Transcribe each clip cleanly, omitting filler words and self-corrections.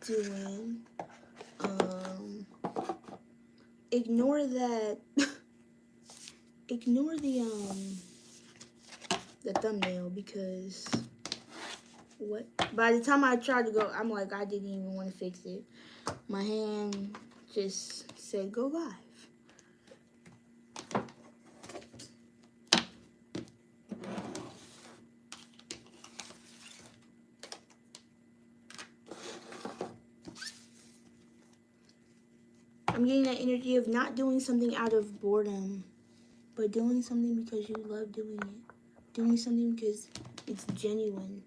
doing, ignore that, ignore the thumbnail, because what? By the time I tried to go, I'm like, I didn't even want to fix it. My hand just said go live. I'm getting that energy of not doing something out of boredom, but doing something because you love doing it. Doing something because it's genuine.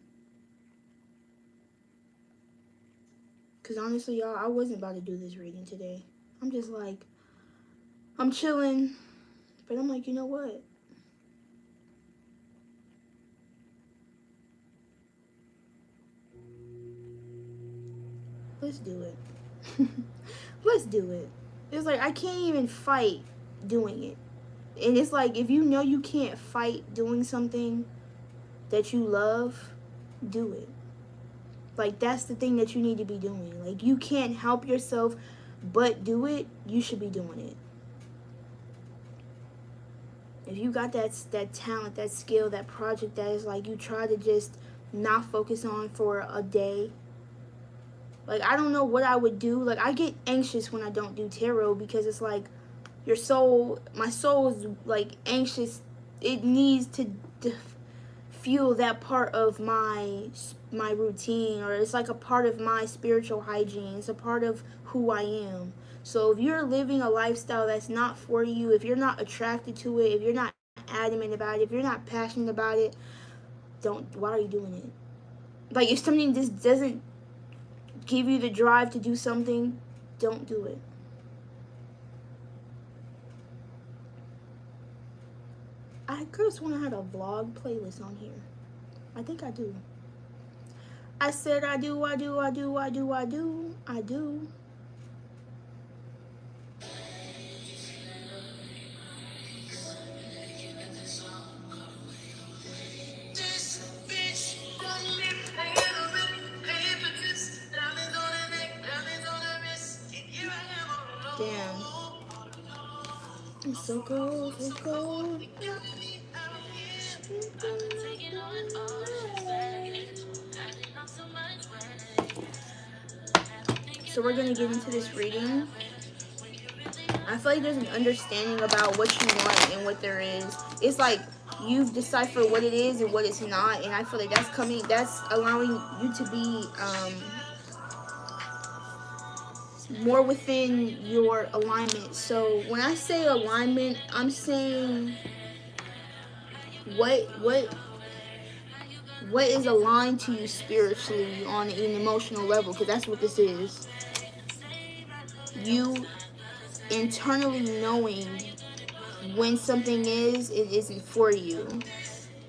Because honestly, y'all, I wasn't about to do this reading today. I'm just like, I'm chilling, but I'm like, you know what? Let's do it. Let's do it. It's like, I can't even fight doing it. And it's like, if you know you can't fight doing something that you love, do it. Like, that's the thing that you need to be doing. Like, you can't help yourself but do it. You should be doing it. If you got that talent, that skill, that project that is like you try to just not focus on for a day. Like, I don't know what I would do. Like, I get anxious when I don't do tarot, because it's like your soul, my soul is like anxious. It needs to fuel that part of my routine, or it's like a part of my spiritual hygiene. It's a part of who I am. So if you're living a lifestyle that's not for you, if you're not attracted to it, if you're not adamant about it, if you're not passionate about it, why are you doing it? Like, if something just doesn't give you the drive to do something, don't do it. I could have sworn I had a vlog playlist on here. I think I do. I said I do. Damn. It's so cold, so cold. So we're gonna get into this reading. I feel like there's an understanding about what you want and what there is. It's like you've deciphered what it is and what it's not, and I feel like that's allowing you to be more within your alignment. So when I say alignment, I'm saying what is aligned to you spiritually on an emotional level, because that's what this is. You internally knowing when something it isn't for you.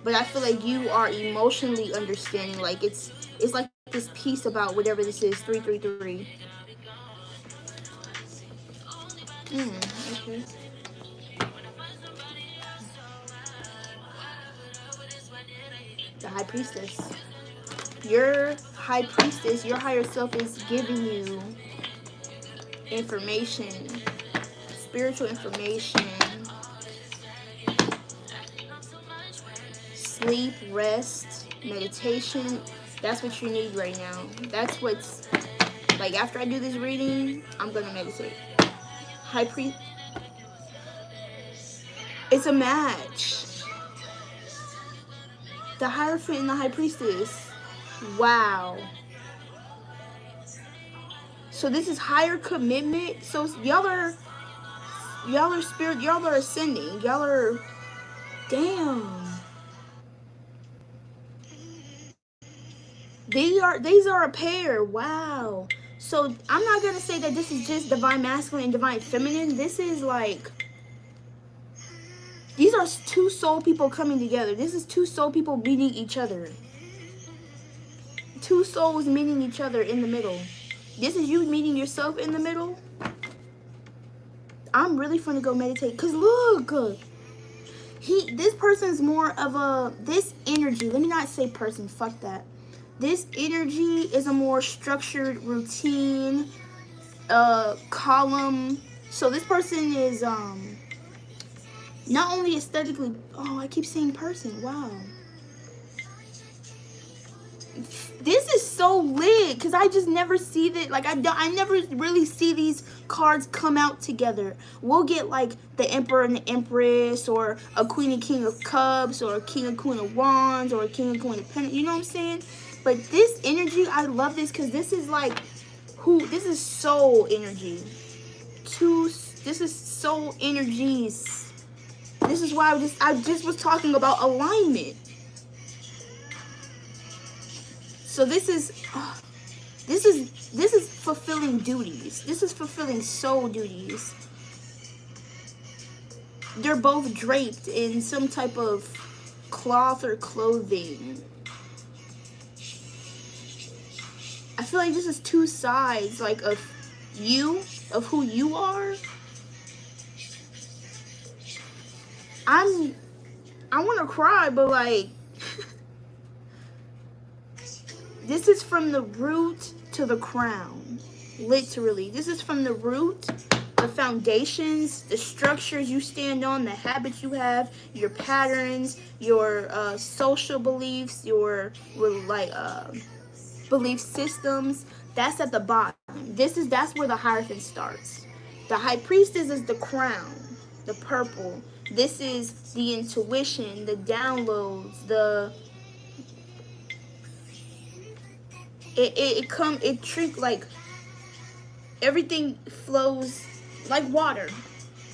But I feel like you are emotionally understanding. Like, it's like this piece about whatever this is. 333. Okay. The High Priestess. Your High Priestess, your higher self, is giving you information, spiritual information, sleep, rest, meditation. That's what you need right now. That's what's like, after I do this reading, I'm gonna meditate. High Priest, it's a match. The Hierophant and the High Priestess. Wow. So this is higher commitment. So y'all are spirit. Y'all are ascending. Y'all are. Damn. These are a pair. Wow. So I'm not gonna say that this is just divine masculine and divine feminine. This is like, these are two soul people coming together. This is two soul people meeting each other. Two souls meeting each other in the middle. This is you meeting yourself in the middle. I'm really fun to go meditate. Cause look, this person's more of this energy. Let me not say person. Fuck that. This energy is a more structured routine, column. So this person is not only aesthetically, oh, I keep saying person, wow. This is so lit because I just never see that. Like I never really see these cards come out together. We'll get like the Emperor and the Empress, or a Queen and King of Cups, or a King and Queen of Wands, or a King and Queen of Pentacles. You know what I'm saying? But this energy, I love this because this is like this is soul energy. This is soul energies. This is why I just was talking about alignment. So this is fulfilling duties. This is fulfilling soul duties. They're both draped in some type of cloth or clothing. I feel like this is two sides, like of who you are. I want to cry, but like this is from the root to the crown, literally. This is from the root, the foundations, the structures you stand on, the habits you have, your patterns, your social beliefs, your belief systems. That's at the bottom. That's where the Hierophant starts. The High Priestess is the crown, the purple. This is the intuition, the downloads, like everything flows like water.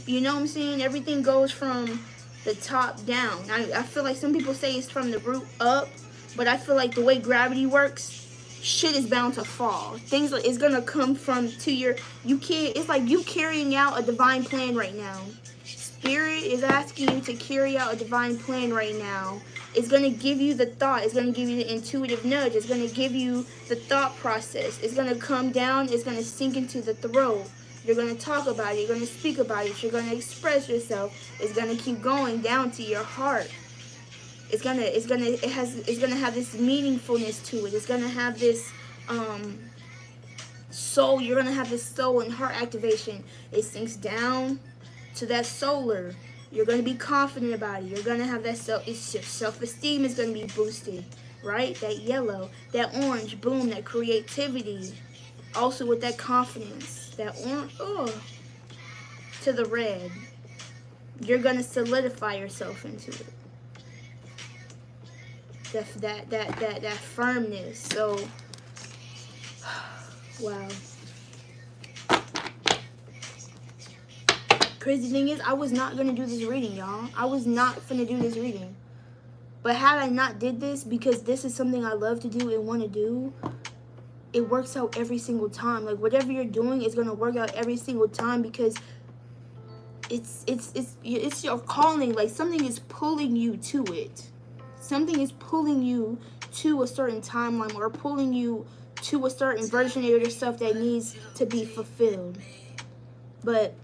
You know what I'm saying? Everything goes from the top down. I feel like some people say it's from the root up, but I feel like the way gravity works, shit is bound to fall. Things is gonna come from to your, you can't, it's like you carrying out a divine plan right now. Spirit is asking you to carry out a divine plan right now. It's going to give you the thought. It's going to give you the intuitive nudge. It's going to give you the thought process. It's going to come down. It's going to sink into the throat. You're going to talk about it. You're going to speak about it. You're going to express yourself. It's going to keep going down to your heart. It's going to have this meaningfulness to it. It's going to have this soul. You're going to have this soul and heart activation. It sinks down to that solar. You're going to be confident about it. You're going to have that self-esteem is going to be boosted, right? That yellow, that orange, boom, that creativity. Also with that confidence, that orange, to the red. You're going to solidify yourself into it. That firmness. So, wow. Crazy thing is, I was not going to do this reading, y'all. I was not going to do this reading. But had I not did this, because this is something I love to do and want to do, it works out every single time. Like, whatever you're doing is going to work out every single time, because it's your calling. Like, something is pulling you to it. Something is pulling you to a certain timeline, or pulling you to a certain version of yourself that needs to be fulfilled. But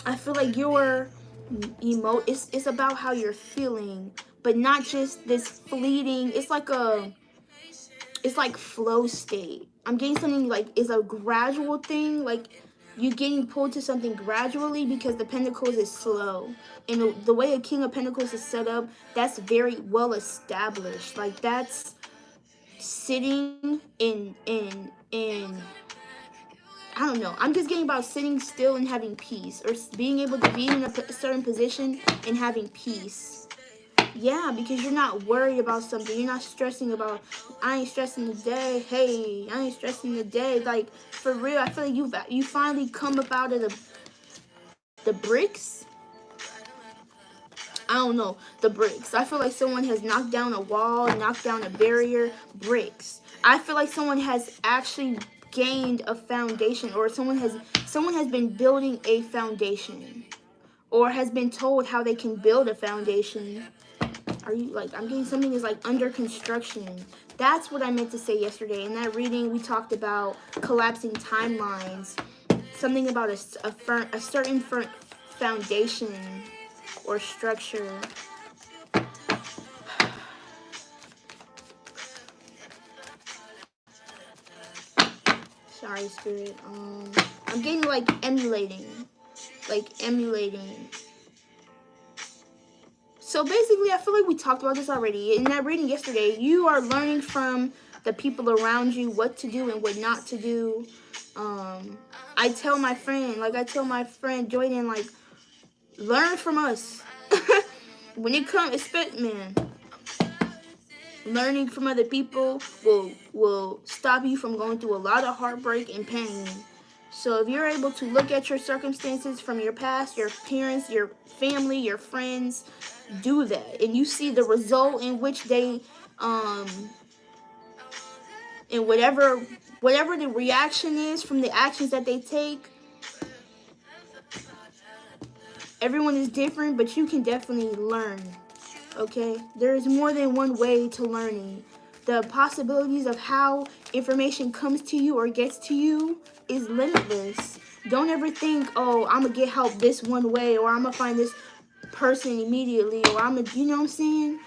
I feel like your it's about how you're feeling, but not just this fleeting. It's like flow state. I'm getting something like it's a gradual thing, like you getting pulled to something gradually, because the Pentacles is slow, and the way a King of Pentacles is set up, that's very well established. Like that's sitting in I don't know. I'm just getting about sitting still and having peace, or being able to be in a certain position and having peace. Yeah, because you're not worried about something. You're not stressing about, I ain't stressing today. Hey, I ain't stressing today. Like, for real, I feel like you finally come up out of the bricks. I don't know, the bricks. I feel like someone has knocked down a wall, knocked down a barrier, bricks. I feel like someone has actually gained a foundation, or someone has been building a foundation, or has been told how they can build a foundation. Are you like, I'm getting something is like under construction. That's what I meant to say yesterday. In that reading, we talked about collapsing timelines, something about a certain foundation or structure. Sorry, Spirit. I'm getting like emulating. So basically, I feel like we talked about this already. In that reading yesterday, you are learning from the people around you what to do and what not to do. I tell my friend Jordan, like, learn from us. When it comes, man, learning from other people will stop you from going through a lot of heartbreak and pain. So if you're able to look at your circumstances from your past, your parents, your family, your friends, do that, and you see the result in which they, and whatever the reaction is from the actions that they take. Everyone is different, but you can definitely learn. Okay, there is more than one way to learning. The possibilities of how information comes to you or gets to you is limitless. Don't ever think, oh, I'm gonna get help this one way, or I'm gonna find this person immediately, or I'm gonna, you know what I'm saying?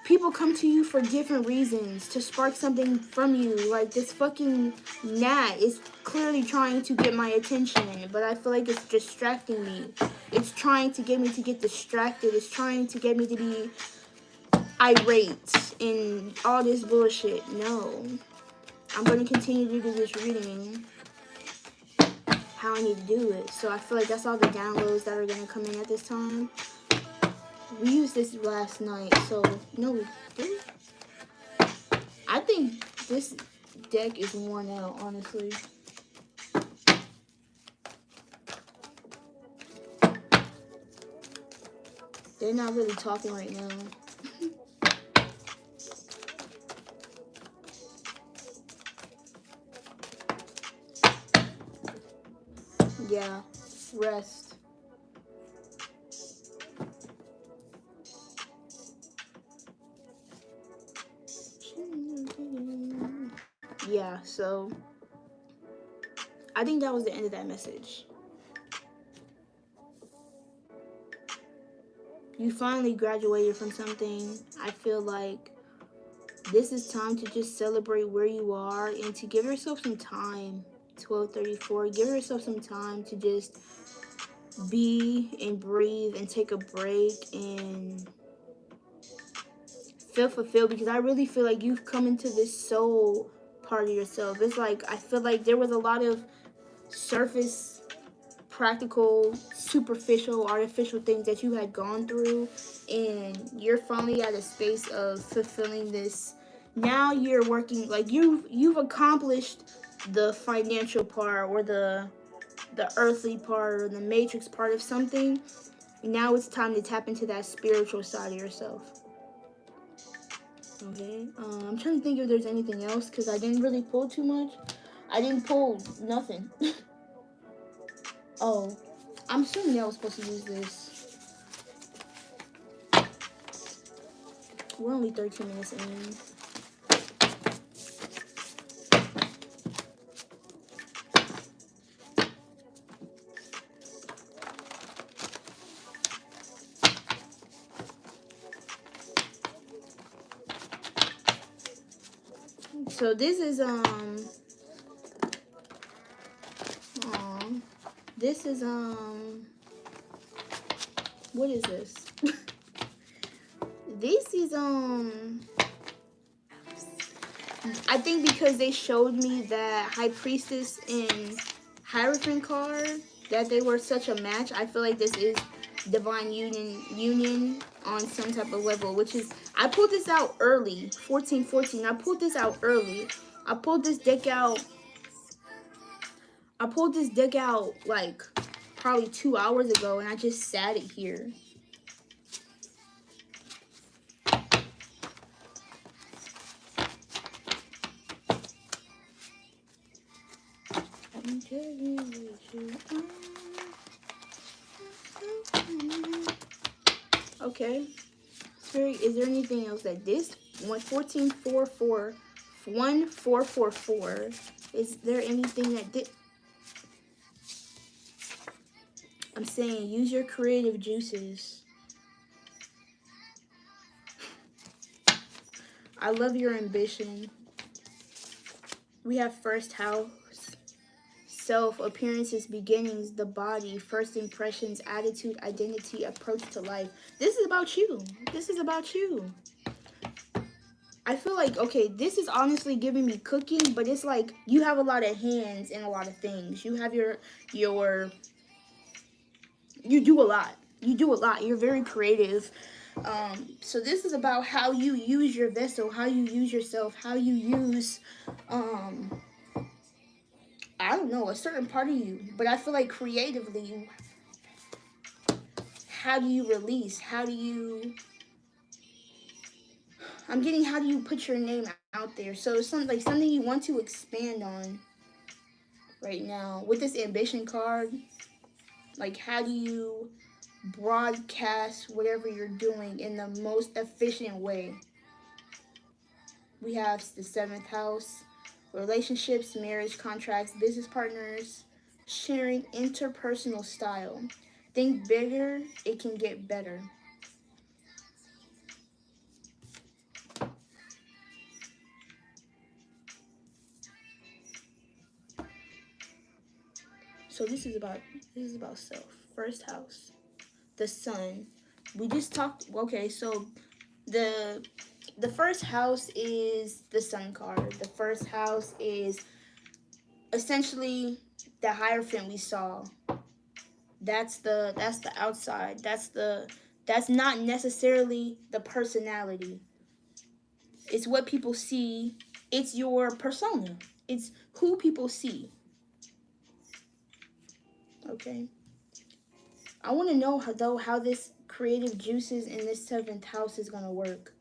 People come to you for different reasons, to spark something from you. Like this fucking gnat is clearly trying to get my attention, but I feel like it's distracting me. It's trying to get me to get distracted. It's trying to get me to be irate and all this bullshit. No. I'm going to continue to do this reading how I need to do it. So I feel like that's all the downloads that are going to come in at this time. We used this last night, so no, we didn't. I think this deck is worn out, honestly. They're not really talking right now. Yeah, rest. Yeah, so I think that was the end of that message. You finally graduated from something. I feel like this is time to just celebrate where you are and to give yourself some time. 12:34. Give yourself some time to just be and breathe and take a break and feel fulfilled, because I really feel like you've come into this soul part of yourself. It's like I feel like there was a lot of surface, practical, superficial, artificial things that you had gone through, and you're finally at a space of fulfilling this. Now you're working, like you've accomplished the financial part or the earthly part or the matrix part of something. Now it's time to tap into that spiritual side of yourself. Okay, I'm trying to think if there's anything else, because I didn't really pull too much. I didn't pull nothing. Oh, I'm assuming I was supposed to use this. We're only 13 minutes in. So this is what is this? This is I think because they showed me that High Priestess and Hierophant card, that they were such a match. I feel like this is divine union on some type of level, which is, I pulled this out early, 1414. I pulled this out early. I pulled this deck out like probably 2 hours ago, and I just sat it here. Okay. Is there anything else that this 1444 1444? Is there anything that did? I'm saying use your creative juices. I love your ambition. We have first house. self, appearances, beginnings, the body, first impressions, attitude, identity, approach to life. This is about you. This is about you. I feel like, okay, this is honestly giving me cooking, but it's like you have a lot of hands in a lot of things. You have your you do a lot. You do a lot. You're very creative. So this is about how you use your vessel, how you use yourself, how you use, I don't know, a certain part of you. But I feel like creatively, how do you release? How do you, I'm getting, how do you put your name out there? So something like something you want to expand on right now with this ambition card. Like, how do you broadcast whatever you're doing in the most efficient way? We have the 7th house, relationships, marriage, contracts, business partners, sharing, interpersonal style. Think bigger, it can get better. So this is about self. First house, the sun. We just talked. Okay, so the first house is the sun card. The first house is essentially the Hierophant we saw. That's the outside. That's not necessarily the personality. It's what people see. It's your persona. It's who people see. Okay. I want to know how this creative juices in this 7th house is gonna work.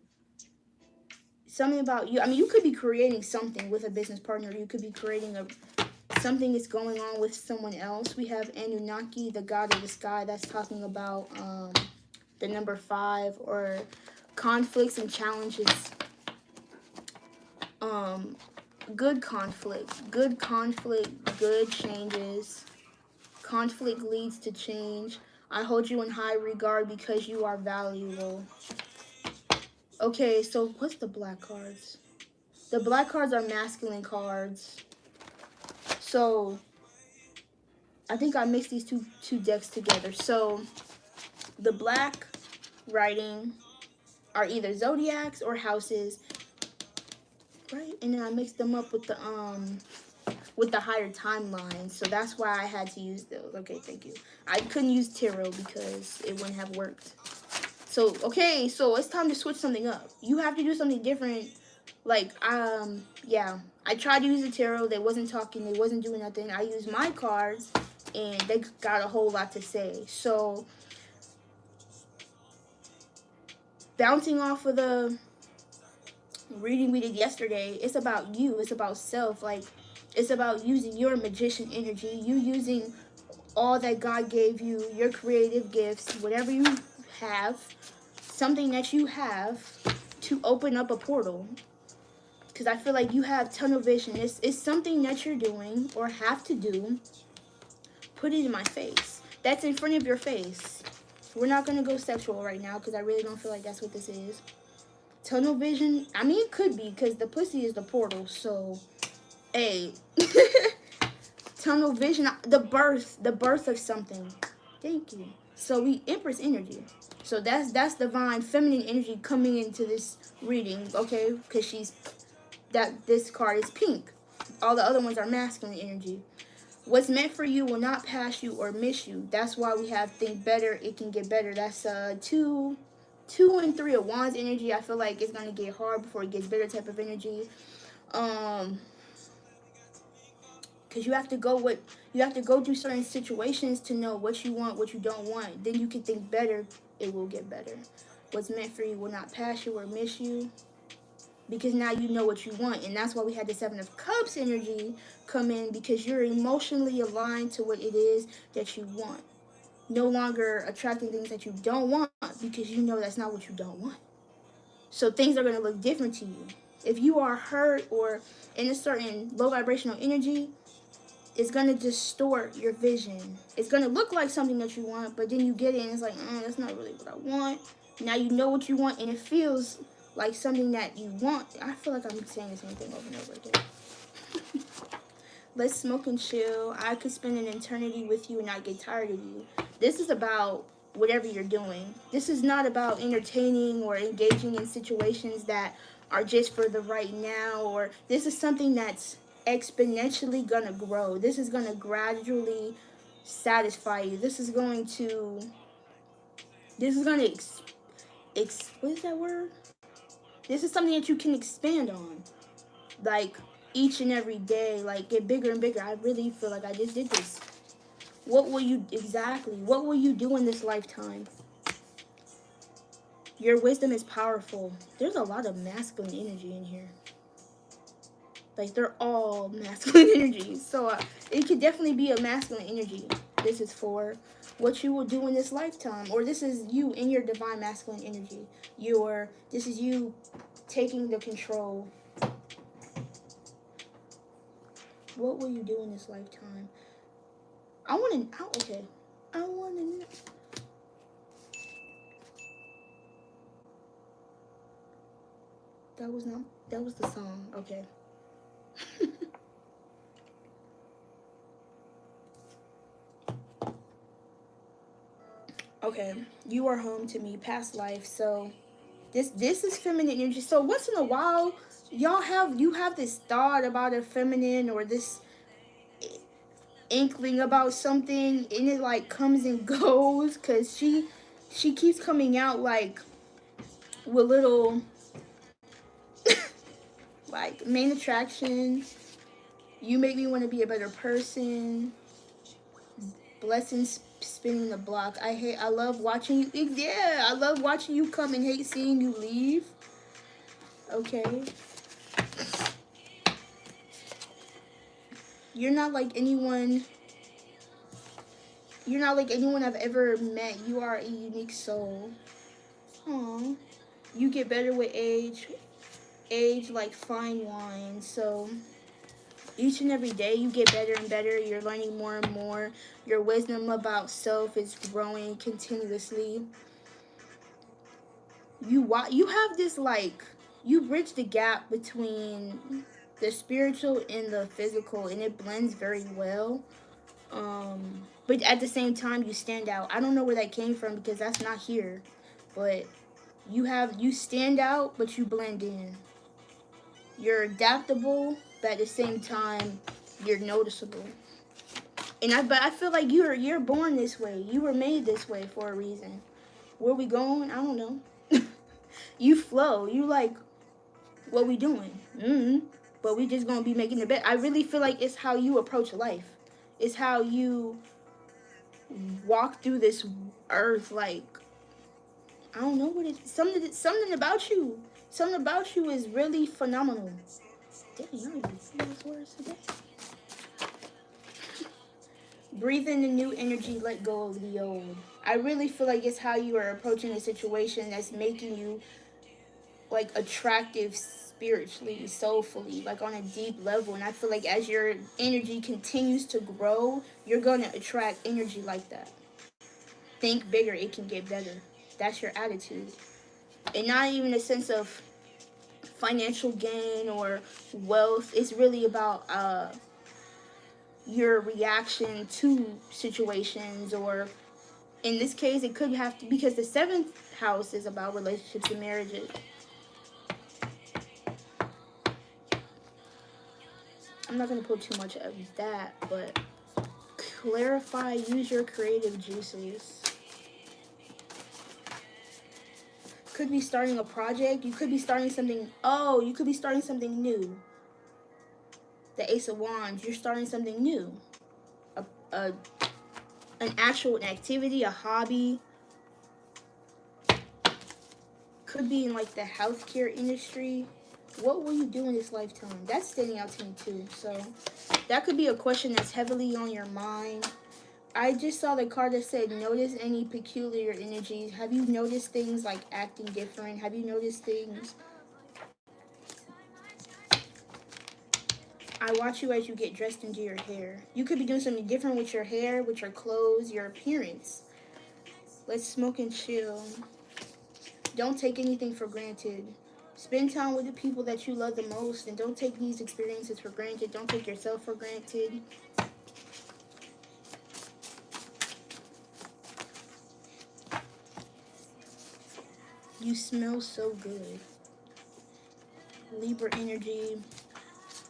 Something about you. I mean, you could be creating something with a business partner. You could be creating something is going on with someone else. We have Anunnaki, the god of the sky. That's talking about the number 5 or conflicts and challenges. Good conflict, good changes. Conflict leads to change. I hold you in high regard because you are valuable. Okay, so what's the black cards? The black cards are masculine cards. So I think I mixed these two decks together. So the black writing are either zodiacs or houses, right? And then I mixed them up with the higher timeline. So that's why I had to use those. Okay, thank you. I couldn't use tarot because it wouldn't have worked. So okay, so it's time to switch something up. You have to do something different. Like yeah, I tried to use the tarot. They wasn't talking. They wasn't doing nothing. I used my cards, and they got a whole lot to say. So bouncing off of the reading we did yesterday, it's about you. It's about self. Like, it's about using your magician energy. You using all that God gave you, your creative gifts, whatever you have, something that you have to open up a portal. Because I feel like you have tunnel vision. It's something that you're doing or have to do. Put it in my face. That's in front of your face. We're not going to go sexual right now because I really don't feel like that's what this is. Tunnel vision, I mean, it could be because the pussy is the portal. So, hey. Tunnel vision, the birth of something. Thank you. So we Empress energy. So that's divine feminine energy coming into this reading, okay? Because this card is pink. All the other ones are masculine energy. What's meant for you will not pass you or miss you. That's why we have think better, it can get better. That's 2 and 3 of wands energy. I feel like it's gonna get hard before it gets better type of energy. Because you have to go through certain situations to know what you want, what you don't want. Then you can think better, it will get better. What's meant for you will not pass you or miss you. Because now you know what you want. And that's why we had the 7 of Cups energy come in, because you're emotionally aligned to what it is that you want. No longer attracting things that you don't want because you know that's not what you don't want. So things are going to look different to you. If you are hurt or in a certain low vibrational energy, it's going to distort your vision. It's going to look like something that you want, but then you get it and it's like, that's not really what I want. Now you know what you want and it feels like something that you want. I feel like I'm saying the same thing over and over again. Let's smoke and chill. I could spend an eternity with you and not get tired of you. This is about whatever you're doing. This is not about entertaining or engaging in situations that are just for the right now, or this is something that's exponentially gonna grow. This is gonna gradually satisfy you. This is gonna what is that word? This is something that you can expand on. Like each and every day, like get bigger and bigger. I really feel like I just did this. What will you do in this lifetime? Your wisdom is powerful. There's a lot of masculine energy in here. Like they're all masculine energies. So it could definitely be a masculine energy. This is for what you will do in this lifetime. Or this is you in your divine masculine energy. This is you taking the control. What will you do in this lifetime? I want to know. That was the song. Okay. Okay. You are home to me, past life. So this is feminine energy. So once in a while, you have this thought about a feminine or this inkling about something, and it like comes and goes, because she keeps coming out like with little like main attraction. You make me want to be a better person. Blessings spinning the block. I love watching you. Yeah, I love watching you come and hate seeing you leave. Okay. You're not like anyone I've ever met. You are a unique soul. Aww. You get better with age. Age like fine wine. So each and every day you get better and better. You're learning more and more. Your wisdom about self is growing continuously. You have this like, you bridge the gap between the spiritual and the physical, and it blends very well. But at the same time, you stand out. I don't know where that came from because that's not here, but you stand out, but you blend in. You're adaptable, but at the same time, you're noticeable. But I feel like you're born this way. You were made this way for a reason. Where we going? I don't know. You flow. You like, what we doing? But we just gonna be making the best. I really feel like it's how you approach life. It's how you walk through this earth. Like, I don't know what it is. Something about you. Something about you is really phenomenal. Dang, I don't even see those words today. Breathe in the new energy, let go of the old. I really feel like it's how you are approaching a situation that's making you like attractive spiritually, soulfully, like on a deep level. And I feel like as your energy continues to grow, you're going to attract energy like that. Think bigger, it can get better. That's your attitude. And not even a sense of financial gain or wealth. It's really about your reaction to situations, or in this case it could have to, because the 7th house is about relationships and marriages. I'm not going to put too much of that, but clarify, use your creative juices. Could be starting a project. You could be starting something. Oh, you could be starting something new. The Ace of Wands, you're starting something new. An actual activity, a hobby. Could be in like the healthcare industry. What will you do in this lifetime? That's standing out to me too. So that could be a question that's heavily on your mind. I just saw the card that said, notice any peculiar energies. Have you noticed things like acting different? Have you noticed things? I watch you as you get dressed into your hair. You could be doing something different with your hair, with your clothes, your appearance. Let's smoke and chill. Don't take anything for granted. Spend time with the people that you love the most, and don't take these experiences for granted. Don't take yourself for granted. You smell so good. Libra energy.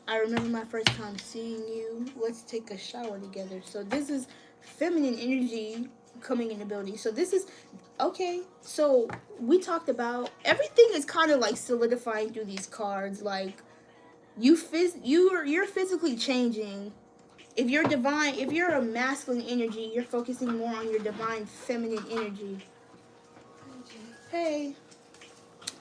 I remember my first time seeing you. Let's take a shower together. So this is feminine energy coming in the building. So this is okay. So we talked about everything is kind of like solidifying through these cards. Like you're physically changing. If you're divine, if you're a masculine energy, you're focusing more on your divine feminine energy. Hey,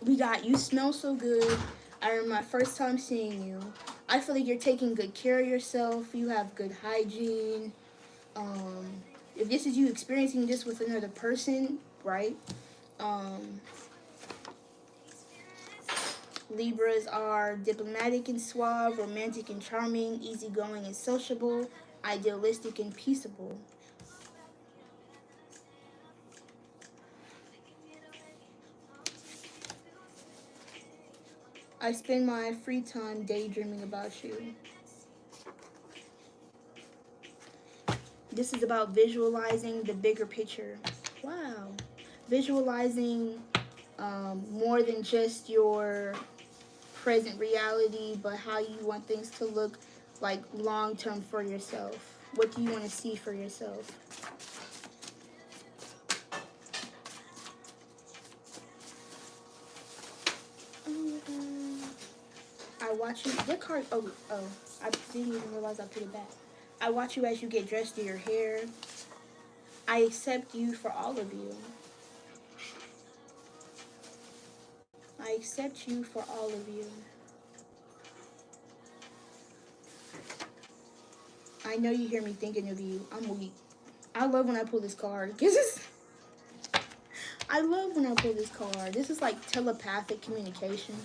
we got you smell so good. I remember my first time seeing you. I feel like you're taking good care of yourself. You have good hygiene. Um, if this is you experiencing this with another person, right? Um, Libras are diplomatic and suave, romantic and charming, easygoing and sociable, idealistic and peaceable. I spend my free time daydreaming about you. This is about visualizing the bigger picture. Wow. Visualizing more than just your present reality, but how you want things to look like long term for yourself. What do you want to see for yourself? I watch you. What card? Oh. I didn't even realize I put it back. I watch you as you get dressed, do your hair. I accept you for all of you. I accept you for all of you. I know you hear me thinking of you. I'm weak. I love when I pull this card. I love when I pull this card. This is like telepathic communication.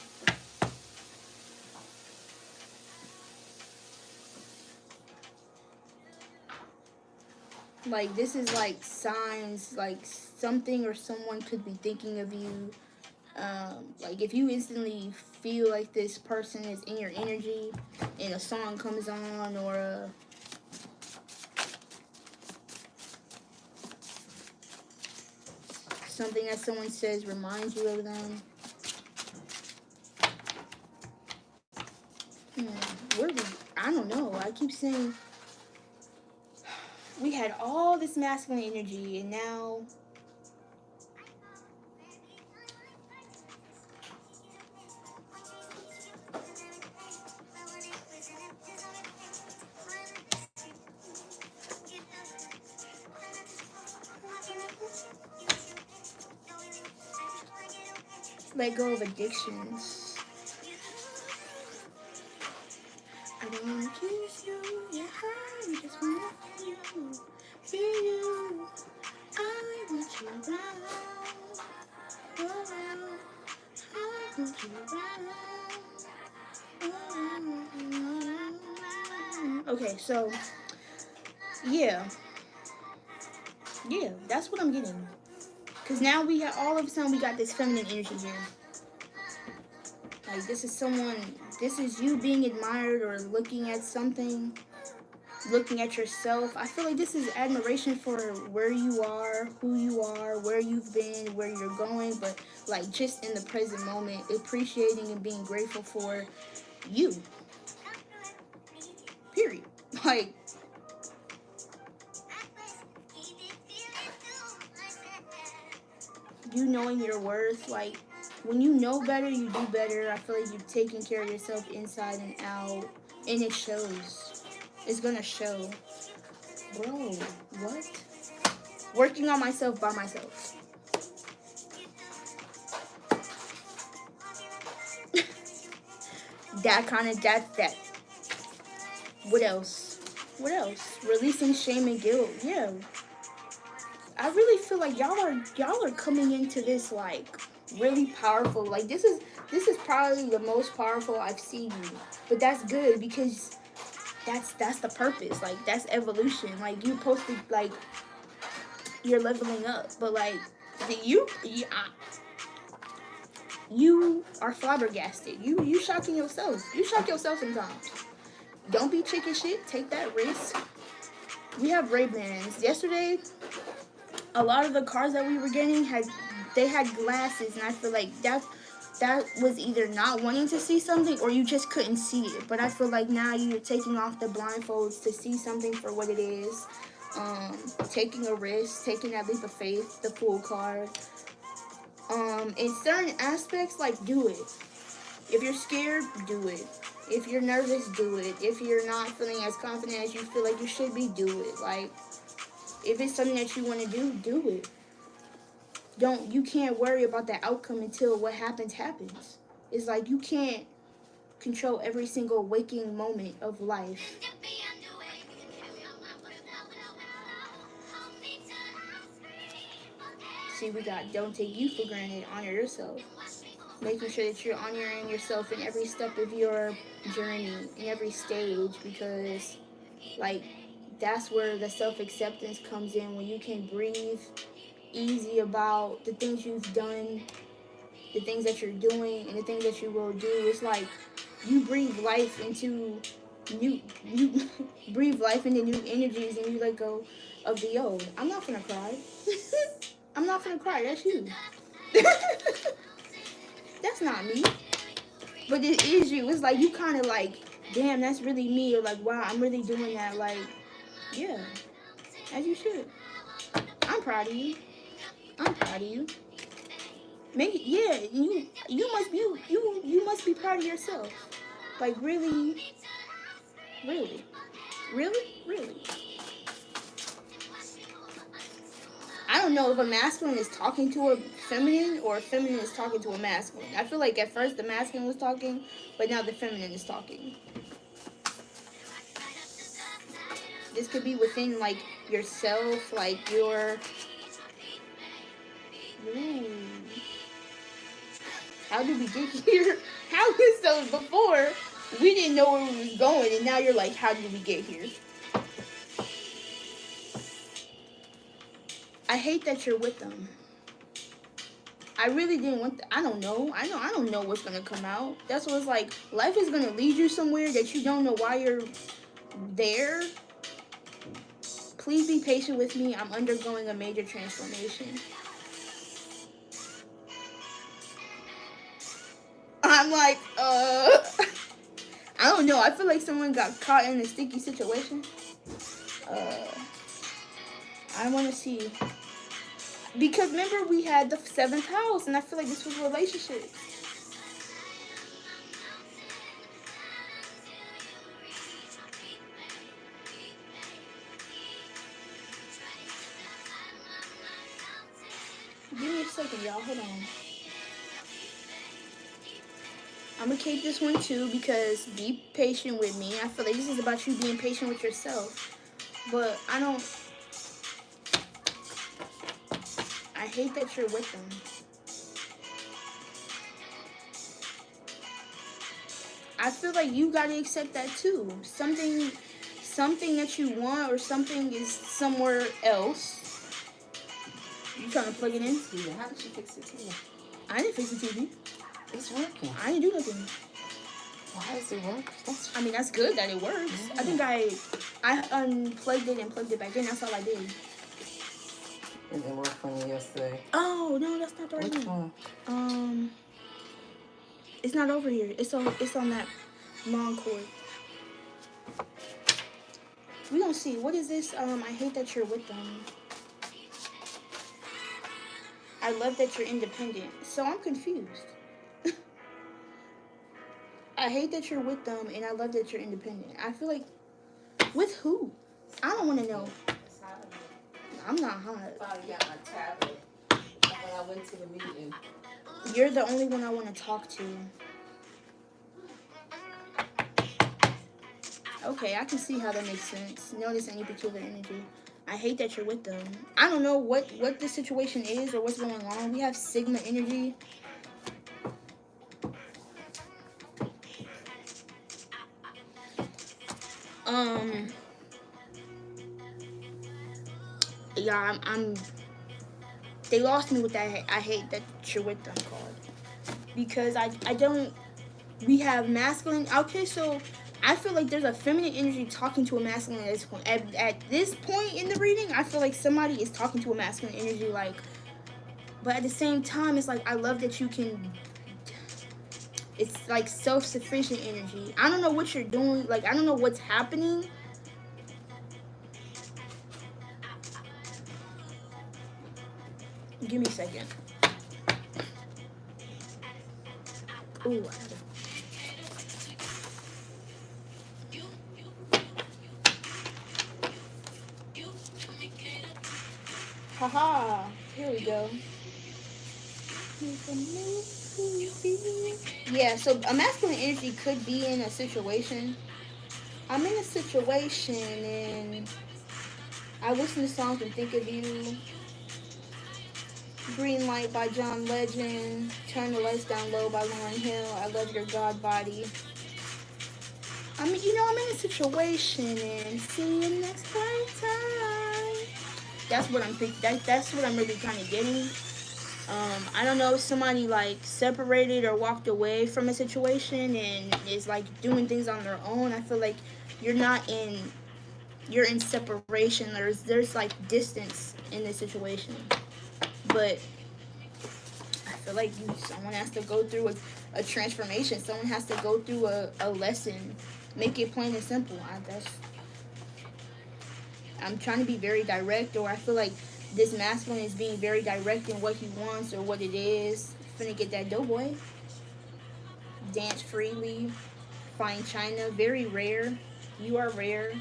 Like, this is like signs, like something or someone could be thinking of you. Like, if you instantly feel like this person is in your energy and a song comes on, or something that someone says reminds you of them. Where did, I don't know. I keep saying we had all this masculine energy, and now let go of addictions. I don't want to kiss you, yeah, I just want you, feel you. I want you around, around. I want you around. Okay, so yeah, that's what I'm getting. Cause now we have all of a sudden we got this feminine energy here. Like, this is someone, this is you being admired or looking at something, looking at yourself. I feel like this is admiration for where you are, who you are, where you've been, where you're going, but like just in the present moment, appreciating and being grateful for you. Period. Like, you knowing your worth, like, when you know better, you do better. I feel like you're taking care of yourself inside and out, and it shows. It's gonna show. Bro, what? Working on myself by myself. that. What else? Releasing shame and guilt. Yeah. I really feel like y'all are coming into this like really powerful. Like, this is probably the most powerful I've seen you. But that's good, because that's the purpose. Like, that's evolution. Like, you're supposed to, like, you're leveling up. But like, you are flabbergasted. You shocking yourself. You shock yourself sometimes. Don't be chicken shit. Take that risk. We have Ray-Bans. Yesterday, a lot of the cars that we were getting had glasses, and I feel like that was either not wanting to see something or you just couldn't see it. But I feel like now you're taking off the blindfolds to see something for what it is. Taking a risk, taking that leap of faith, the full card. In certain aspects, like, do it. If you're scared, do it. If you're nervous, do it. If you're not feeling as confident as you feel like you should be, do it. Like, if it's something that you want to do it. You can't worry about the outcome until what happens. It's like you can't control every single waking moment of life. See, we got don't take you for granted, honor yourself. Making sure that you're honoring yourself in every step of your journey, in every stage, because, like, that's where the self-acceptance comes in, when you can breathe easy about the things you've done, the things that you're doing, and the things that you will do. It's like you breathe life into you breathe life into new energies, and you let go of the old. I'm not gonna cry. I'm not gonna cry. That's you. That's not me. But it is you. It's like you kind of like, damn, that's really me, or like, wow, I'm really doing that. Like, yeah, as you should. I'm proud of you. I'm proud of you. Maybe, yeah, you must be proud of yourself. Like, really. I don't know if a masculine is talking to a feminine or a feminine is talking to a masculine. I feel like at first the masculine was talking, but now the feminine is talking. This could be within, like, yourself, like your... Ooh. How did we get here? How is so before we didn't know where we was going, and now you're like, how did we get here? I hate that you're with them. I really didn't want that. I don't know what's gonna come out. That's what it's like. Life is gonna lead you somewhere that you don't know why you're there. Please be patient with me. I'm undergoing a major transformation. I'm like, I don't know. I feel like someone got caught in a sticky situation. I want to see. Because remember, we had the 7th house, and I feel like this was relationships. Give me a second, y'all. Hold on. I'm going to keep this one, too, because be patient with me. I feel like this is about you being patient with yourself. But I hate that you're with them. I feel like you gotta accept that too. Something that you want or something is somewhere else. You trying to plug it in? Yeah, how did she fix the TV? I didn't fix the TV. It's working. I didn't do nothing. Why does it work? That's good that it works. Yeah. I think I unplugged it and plugged it back in. That's all I did. It didn't work for me yesterday. Oh no, that's not the right Which one. It's not over here. It's on that long cord. We don't see. What is this? I hate that you're with them. I love that you're independent. So I'm confused. I hate that you're with them, and I love that you're independent. I feel like, with who? I don't want to know. I'm not hot. I finally got my tablet when I went to the meeting. You're the only one I want to talk to. Okay, I can see how that makes sense. Notice any peculiar energy. I hate that you're with them. I don't know what the situation is or what's going on. We have Sigma energy. Yeah, they lost me with that. I hate that you're with them card. because I don't. We have masculine. Okay, so I feel like there's a feminine energy talking to a masculine at this point. At this point in the reading, I feel like somebody is talking to a masculine energy, like. But at the same time, it's like I love that you can. It's like self-sufficient energy. I don't know what you're doing. Like I don't know what's happening. Give me a second. Ooh. Haha. Here we go. Yeah, so a masculine energy could be in a situation. I'm in a situation and I listen to songs and think of you. Green Light by John Legend. Turn the Lights Down Low by Lauryn Hill. I Love Your God Body. I'm in a situation and see you next time. That's what I'm thinking. That's what I'm really kind of getting. I don't know if somebody like separated or walked away from a situation and is like doing things on their own. I feel like you're in separation. There's like distance in this situation, but I feel like someone has to go through a transformation. Someone has to go through a lesson. Make it plain and simple. I'm trying to be very direct, or I feel like this masculine is being very direct in what he wants or what it is. Finna get that doughboy. Dance freely. Fine china. Very rare. You are rare.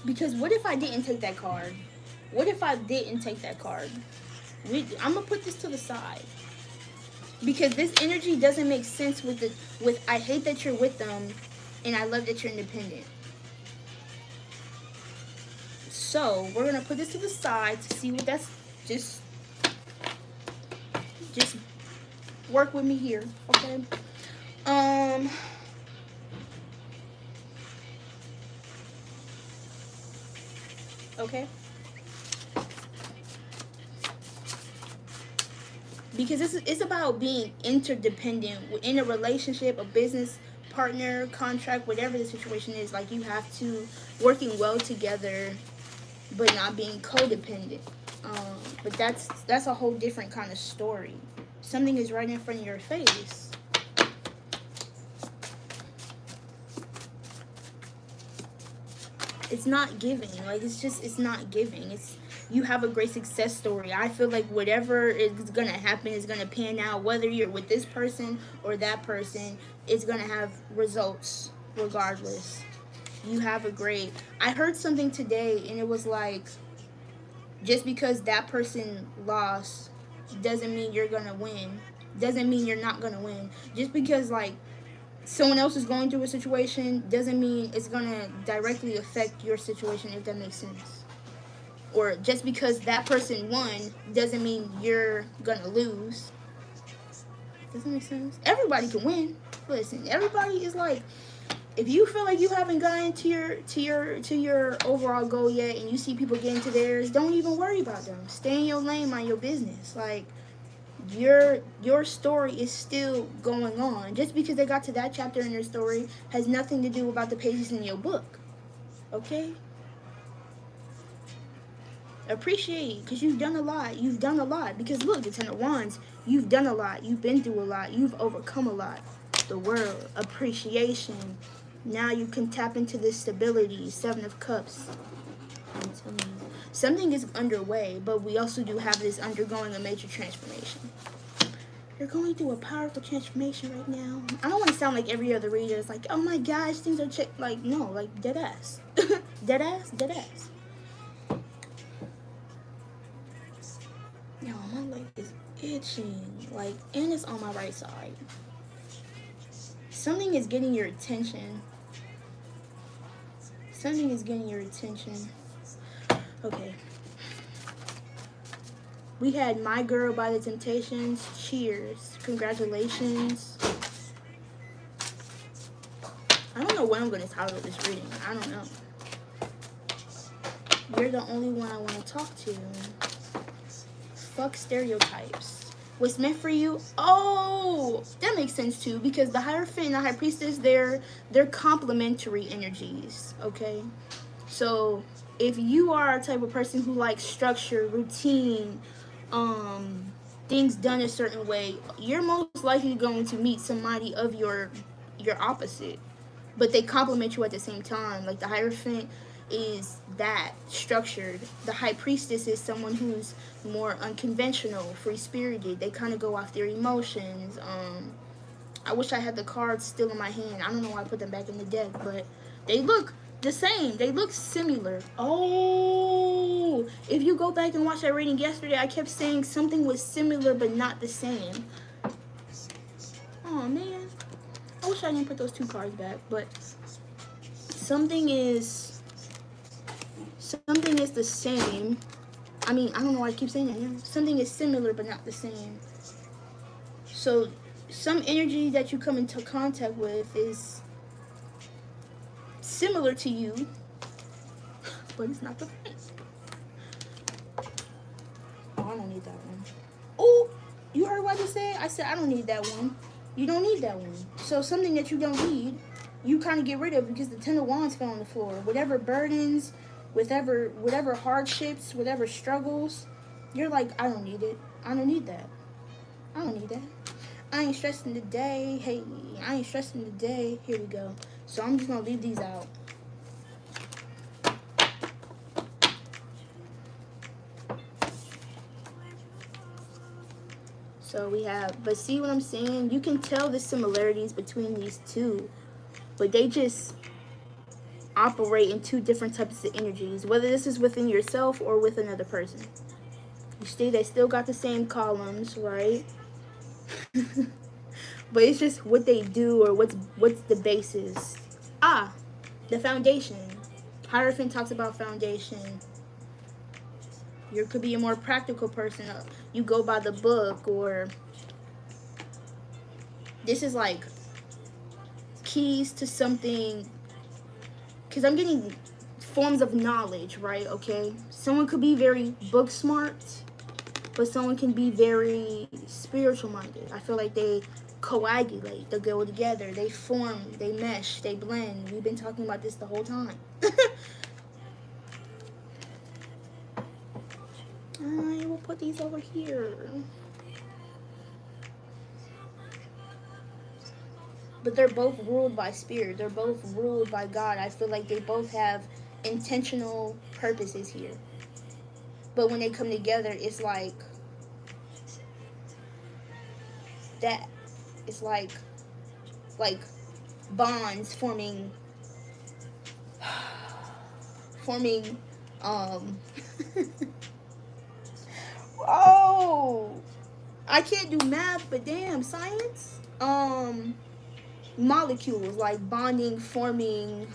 Because what if I didn't take that card? What if I didn't take that card? I'm going to put this to the side. Because this energy doesn't make sense with I hate that you're with them and I love that you're independent. So we're gonna put this to the side to see what that's. Just work with me here, okay? Okay. Because it's about being interdependent in a relationship, a business partner, contract, whatever the situation is. Like you have to working well together, but not being codependent. But that's a whole different kind of story. Something is right in front of your face. It's not giving. Like it's not giving. You have a great success story. I feel like whatever is gonna happen is gonna pan out. Whether you're with this person or that person, it's gonna have results regardless. You have a great. I heard something today, and it was like, just because that person lost doesn't mean you're gonna win. Doesn't mean you're not gonna win. Just because like someone else is going through a situation doesn't mean it's gonna directly affect your situation, if that makes sense. Or just because that person won doesn't mean you're gonna lose. Does that make sense? Everybody can win. Listen, everybody is like, if you feel like you haven't gotten to your overall goal yet, and you see people getting to theirs, don't even worry about them. Stay in your lane, mind your business. Like your story is still going on. Just because they got to that chapter in their story has nothing to do about the pages in your book. Okay? Appreciate, because you've done a lot. You've done a lot. Because look, the Ten of Wands, you've done a lot. You've been through a lot. You've overcome a lot. The world, appreciation. Now you can tap into this stability. Seven of Cups. I'm telling you, something is underway, but we also do have this undergoing a major transformation. You're going through a powerful transformation right now. I don't want to sound like every other reader. It's like, oh my gosh, things are like, no, like dead ass. Dead ass, dead ass. Yo, my leg is itching. Like, and it's on my right side. Something is getting your attention. Something is getting your attention. Okay. We had My Girl by The Temptations. Cheers. Congratulations. I don't know what I'm going to title this reading. I don't know. You're the only one I want to talk to. Fuck stereotypes. What's meant for you? Oh, that makes sense too, because the Hierophant and the High Priestess, they're complementary energies. Okay, so if you are a type of person who likes structure, routine, things done a certain way, you're most likely going to meet somebody of your opposite, but they complement you at the same time. Like the Hierophant is that structured. The High Priestess is someone who's more unconventional, free spirited. They kind of go off their emotions. I wish I had the cards still in my hand. I don't know why I put them back in the deck, but they look the same. They look similar. Oh, if you go back and watch that reading yesterday, I kept saying something was similar but not the same. Oh man, I wish I didn't put those two cards back, but something is the same. I mean, I don't know why I keep saying that. Yeah. Something is similar but not the same. So some energy that you come into contact with is similar to you, but it's not the same. Oh, I don't need that one. Oh, you heard what I just said? I said I don't need that one. You don't need that one. So something that you don't need, you kind of get rid of because the Ten of Wands fell on the floor. Whatever burdens, whatever hardships, whatever struggles, you're like, I don't need it. I don't need that. I don't need that. I ain't stressing today. Hey, I ain't stressing today. Here we go. So I'm just gonna leave these out. So we have, but see what I'm saying? You can tell the similarities between these two, but they just operate in two different types of energies, whether this is within yourself or with another person. You see, they still got the same columns, right? But it's just what they do or what's the basis. Ah, the foundation. Hierophant talks about foundation. You could be a more practical person. You go by the book, or this is like keys to something. Because I'm getting forms of knowledge, right? Okay, someone could be very book smart, but someone can be very spiritual minded. I feel like they coagulate, they go together, they form, they mesh, they blend. We've been talking about this the whole time. I will put these over here. But they're both ruled by spirit. They're both ruled by God. I feel like they both have intentional purposes here. But when they come together, it's like that. It's like bonds forming oh, I can't do math, but damn, science. Molecules like bonding, forming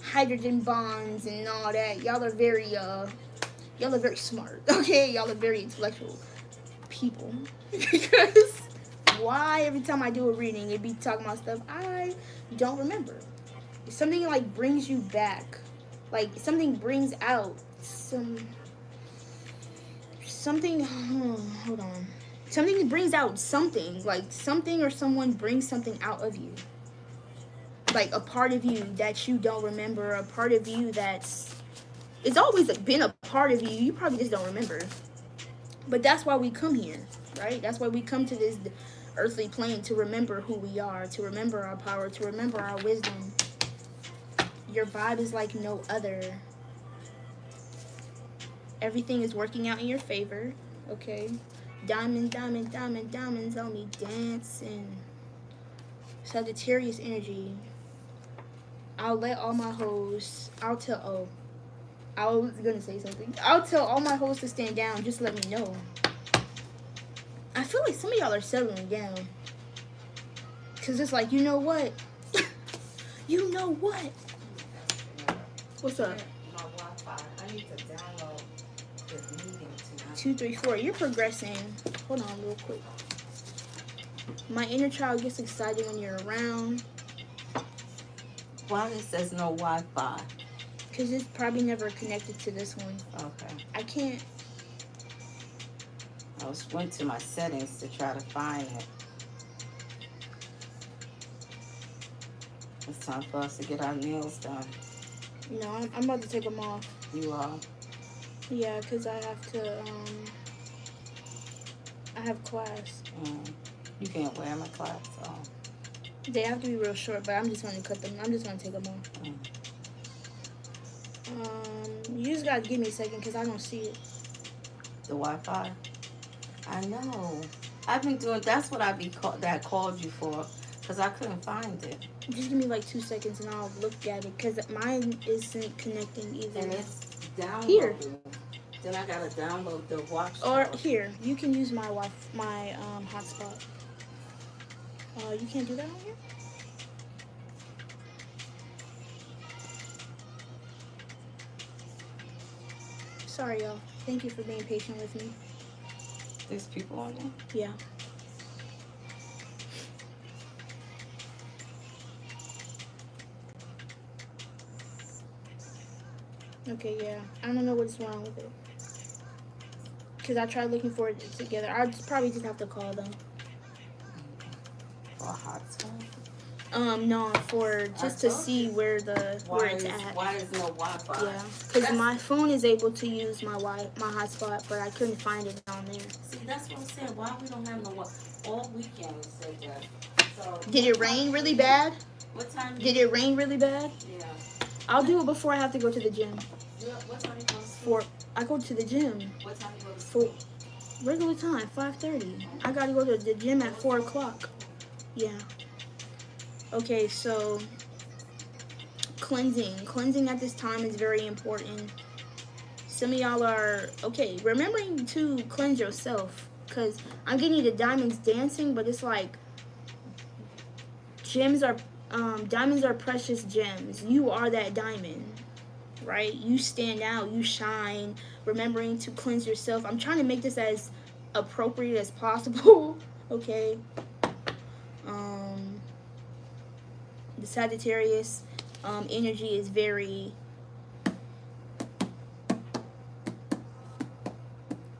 hydrogen bonds and all that. Y'all are very smart. Okay, y'all are very intellectual people. Because why every time I do a reading it be talking about stuff I don't remember? Something like brings you back, like something brings out something. Hold on. Something brings out something, like something or someone brings something out of you, like a part of you that you don't remember, a part of you it's always been a part of you, you probably just don't remember. But that's why we come here, right? That's why we come to this earthly plane, to remember who we are, to remember our power, to remember our wisdom. Your vibe is like no other. Everything is working out in your favor, okay? Diamond, diamond, diamond, diamonds on me dancing. Sagittarius energy. I'll let all my hoes, I was gonna say something. I'll tell all my hoes to stand down, just let me know. I feel like some of y'all are settling down. Because it's like, you know what? You know what? What's up? My Wi-Fi. I need to download this meeting tonight. 2, 3, 4. You're progressing. Hold on real quick. My inner child gets excited when you're around. Why it says no Wi-Fi? Because it's probably never connected to this one. Okay. I can't. Went to my settings to try to find it. It's time for us to get our nails done. No, I'm about to take them off. You are? Yeah, because I have to, I have class. You can't wear my class, so. They have to be real short, but I'm just going to cut them. I'm just going to take them off. You just got to give me a second because I don't see it. The Wi-Fi? I know. I've been doing, that's what I called you for, because I couldn't find it. Just give me like 2 seconds and I'll look at it because mine isn't connecting either. And it's downloading. Here. Then I gotta download the watch. Or here, you can use my hotspot. You can't do that on here? Sorry, y'all. Thank you for being patient with me. There's people on there? Yeah. Okay, yeah. I don't know what's wrong with it. Because I tried looking for it together. I'll probably just have to call them. For a hotspot? No, for just to see where it's at. Why is no Wi-Fi? Yeah, because my phone is able to use my hotspot, but I couldn't find it on there. See, that's what I'm saying. Why we don't have no Wi-Fi? All weekend we said that. So did it rain really bad? What time? Did it rain really bad? Yeah. I'll do it before I have to go to the gym. What time you go to school? I go to the gym. What time you go to school? Regular time, 5:30. I gotta go to the gym at 4 o'clock. Yeah. Okay, so cleansing at this time is very important. Some of y'all are remembering to cleanse yourself, because I'm getting the diamonds dancing, but it's like diamonds are precious gems. You are that diamond, right? You stand out, you shine. Remembering to cleanse yourself. I'm trying to make this as appropriate as possible. Okay. The Sagittarius energy is very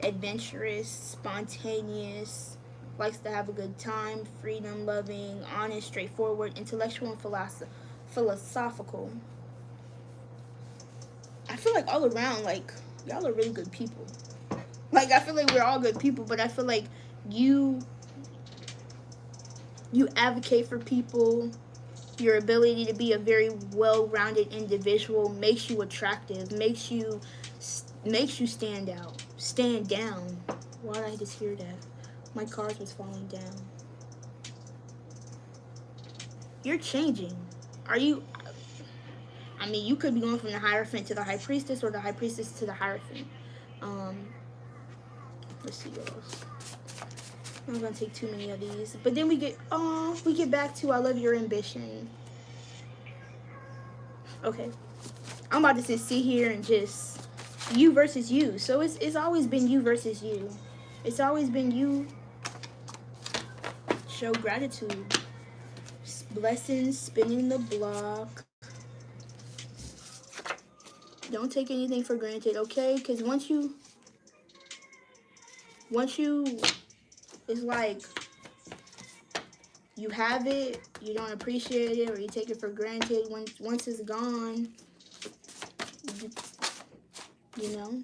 adventurous, spontaneous, likes to have a good time, freedom loving, honest, straightforward, intellectual, and philosophical. I feel like all around, like, y'all are really good people. Like, I feel like we're all good people, but I feel like you advocate for people. Your ability to be a very well-rounded individual makes you attractive, makes you stand out, stand down. Why did I just hear that? My cards was falling down. You're changing. Are you? I mean, you could be going from the Hierophant to the High Priestess, or the High Priestess to the Hierophant. Let's see what else. I'm not gonna take too many of these, but then we get back to I love your ambition. Okay, I'm about to just sit here and just you versus you. So it's always been you versus you. It's always been you. Show gratitude. Blessings, spinning the block. Don't take anything for granted, okay? Because once you, it's like you have it, you don't appreciate it, or you take it for granted. Once it's gone, you know,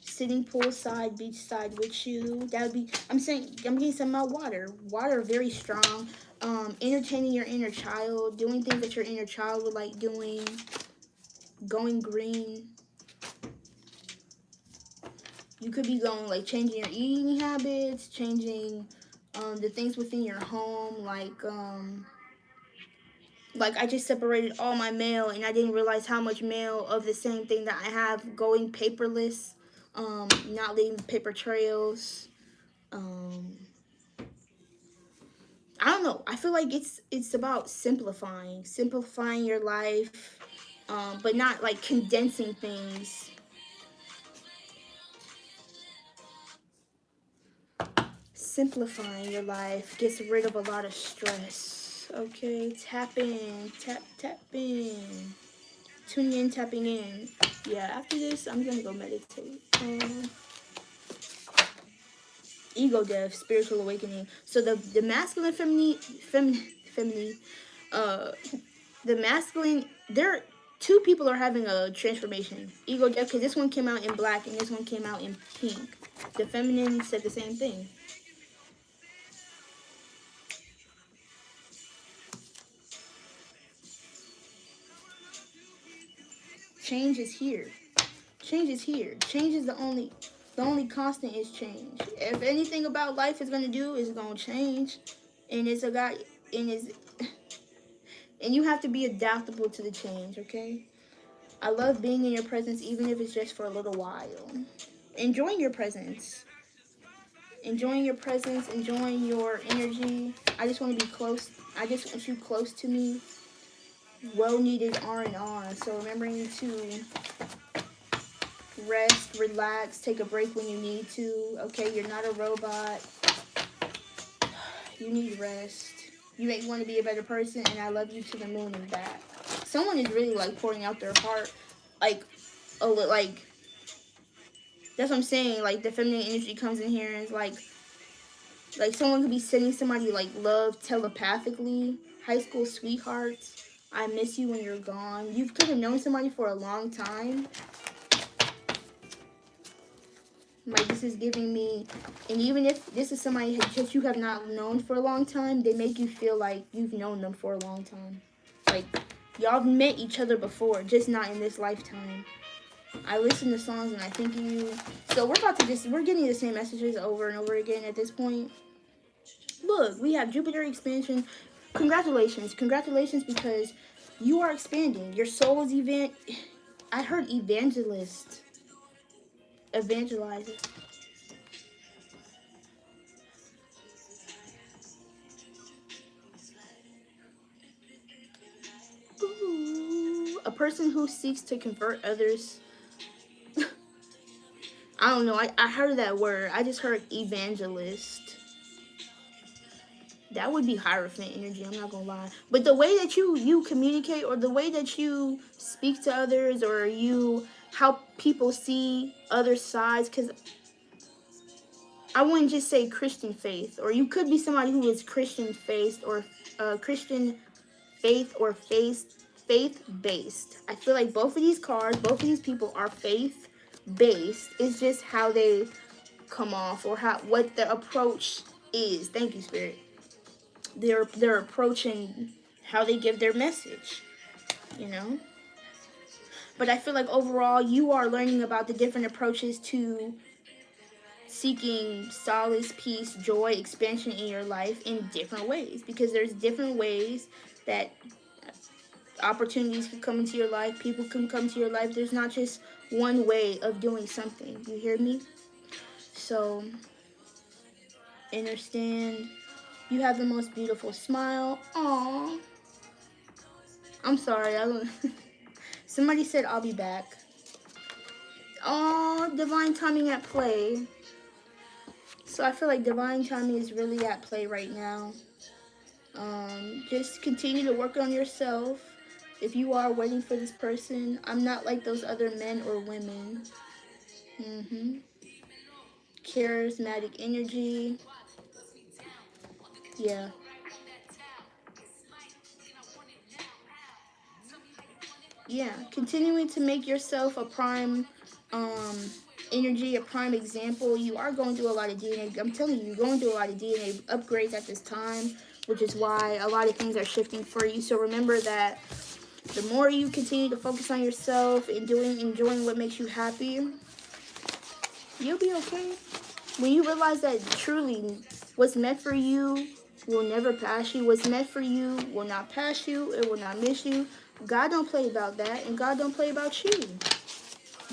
sitting poolside, beachside with you. That would be. I'm getting some about water. Water, very strong. Entertaining your inner child, doing things that your inner child would like doing. Going green. You could be going like changing your eating habits, changing the things within your home, like I just separated all my mail and I didn't realize how much mail of the same thing that I have, going paperless, not leaving paper trails. I don't know. I feel like it's about simplifying your life, but not like condensing things. Simplifying your life gets rid of a lot of stress. Okay, tap in. tuning in, tapping in. Yeah, after this, I'm gonna go meditate. Ego death, spiritual awakening. So the masculine, feminine, uh, the masculine. There, two people are having a transformation. Ego death, because this one came out in black and this one came out in pink. The feminine said the same thing. Change is here. Change is here. Change is the only constant is change. If anything about life is gonna do, is gonna change, and it's a guy, and is, and you have to be adaptable to the change. Okay. I love being in your presence, even if it's just for a little while. Enjoying your presence. Enjoying your presence. Enjoying your energy. I just want to be close. I just want you close to me. Well needed R&R. So remembering to rest, relax, take a break when you need to. Okay, you're not a robot. You need rest. You make me want to be a better person, and I love you to the moon and back. Someone is really like pouring out their heart, like like that's what I'm saying. Like the feminine energy comes in here and it's like someone could be sending somebody like love telepathically. High school sweethearts. I miss you when you're gone. You could have known somebody for a long time. Like this is giving me, and even if this is somebody that you have not known for a long time, they make you feel like you've known them for a long time. Like y'all met each other before, just not in this lifetime. I listen to songs and I think of you. So we're getting the same messages over and over again at this point. Look, we have Jupiter expansion. Congratulations. Congratulations because you are expanding. Your soul is I heard evangelist. Evangelizer. Ooh, a person who seeks to convert others. I don't know. I heard that word. I just heard evangelist. That would be Hierophant energy, I'm not gonna lie. But the way that you communicate, or the way that you speak to others, or how people see other sides, because I wouldn't just say Christian faith, or you could be somebody who is Christian faith, or Christian faith, or faith based. I feel like both of these cards, both of these people are faith based. It's just how they come off, or what the approach is. Thank you, Spirit. Their approach and how they give their message, you know. But I feel like overall you are learning about the different approaches to seeking solace, peace, joy, expansion in your life in different ways, because there's different ways that opportunities can come into your life, people can come to your life. There's not just one way of doing something. You hear me? So understand. You have the most beautiful smile. Aww. I'm sorry. I don't. Somebody said I'll be back. Oh, divine timing at play. So I feel like divine timing is really at play right now. Just continue to work on yourself. If you are waiting for this person, I'm not like those other men or women. Charismatic energy. Yeah. Yeah. Continuing to make yourself a prime energy, a prime example. You are going through a lot of DNA. I'm telling you, you're going through a lot of DNA upgrades at this time, which is why a lot of things are shifting for you. So remember that the more you continue to focus on yourself and enjoying what makes you happy, you'll be okay. When you realize that truly what's meant for you will never pass you. What's meant for you will not pass you. It will not miss you. God don't play about that, and God don't play about you.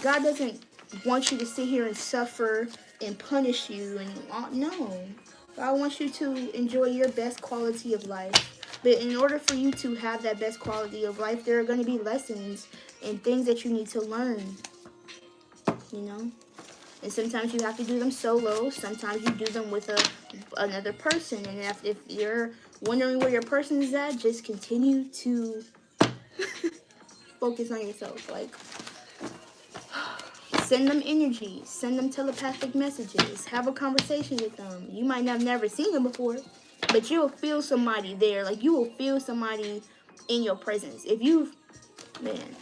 God doesn't want you to sit here and suffer and punish you. And no. God wants you to enjoy your best quality of life. But in order for you to have that best quality of life, there are going to be lessons and things that you need to learn. You know? And sometimes you have to do them solo. Sometimes you do them with another person. And if you're wondering where your person is at, just continue to focus on yourself. Like, send them energy, send them telepathic messages, have a conversation with them. You might have never seen them before, but you'll feel somebody there. Like, you will feel somebody in your presence. If you, man,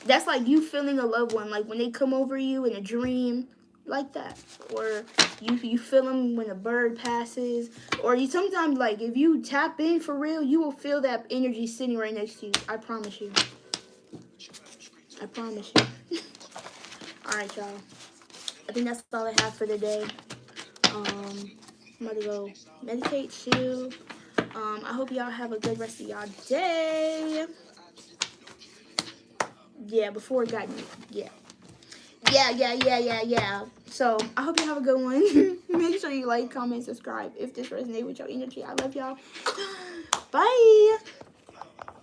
that's like you feeling a loved one, like when they come over you in a dream, like that. Or you feel them when a bird passes. Or you sometimes, like, if you tap in for real, you will feel that energy sitting right next to you. I promise you. I promise you. Alright, y'all. I think that's all I have for today. I'm about to go meditate, chill. I hope y'all have a good rest of y'all day. Yeah, before it got yeah. Yeah. So, I hope you have a good one. Make sure you like, comment, subscribe if this resonates with your energy. I love y'all. Bye.